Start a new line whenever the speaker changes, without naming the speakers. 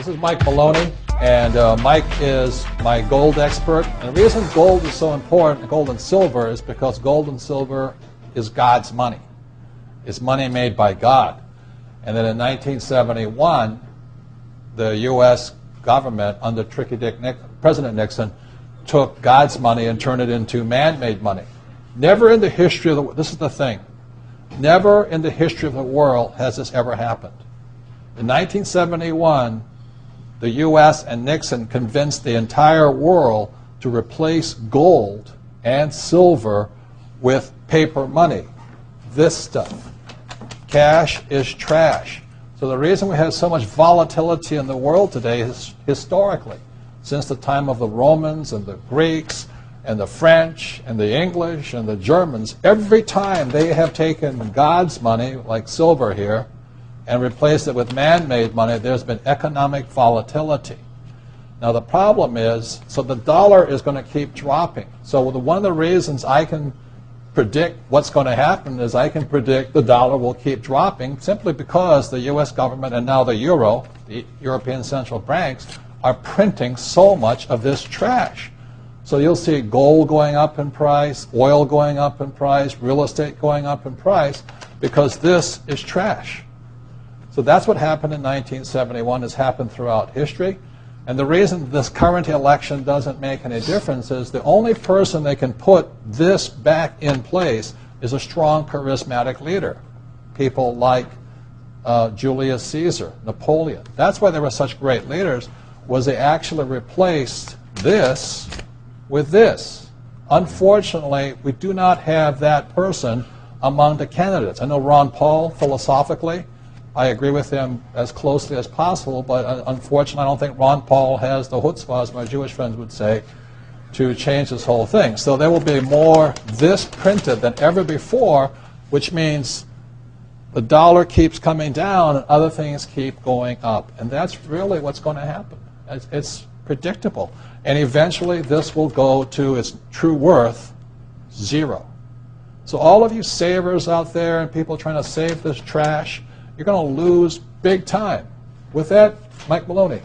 This is Mike Maloney, and Mike is my gold expert. And the reason gold is so important, gold and silver, is because gold and silver is God's money. It's money made by God. And then in 1971, the U.S. government, under President Nixon, took God's money and turned it into man-made money. Never in the history of the world, this is the thing, never in the history of the world has this ever happened. In 1971, the U.S. and Nixon convinced the entire world to replace gold and silver with paper money. This stuff. Cash is trash. So the reason we have so much volatility in the world today is historically, since the time of the Romans and the Greeks and the French and the English and the Germans, every time they have taken God's money, like silver here, and replaced it with man-made money, there's been economic volatility. Now the problem is, so the dollar is going to keep dropping. So one of the reasons I can predict what's going to happen is I can predict the dollar will keep dropping simply because the U.S. government and now the euro, the European central banks, are printing so much of this trash. So you'll see gold going up in price, oil going up in price, real estate going up in price, because this is trash. So that's what happened in 1971, has happened throughout history. And the reason this current election doesn't make any difference is the only person they can put this back in place is a strong, charismatic leader. People like Julius Caesar, Napoleon. That's why they were such great leaders, was they actually replaced this with this. Unfortunately, we do not have that person among the candidates. I know Ron Paul, philosophically, I agree with him as closely as possible, but unfortunately I don't think Ron Paul has the chutzpah, as my Jewish friends would say, to change this whole thing. So there will be more this printed than ever before, which means the dollar keeps coming down and other things keep going up. And that's really what's going to happen. It's predictable. And eventually this will go to its true worth, zero. So all of you savers out there and people trying to save this trash, you're going to lose big time. With that, Mike Maloney.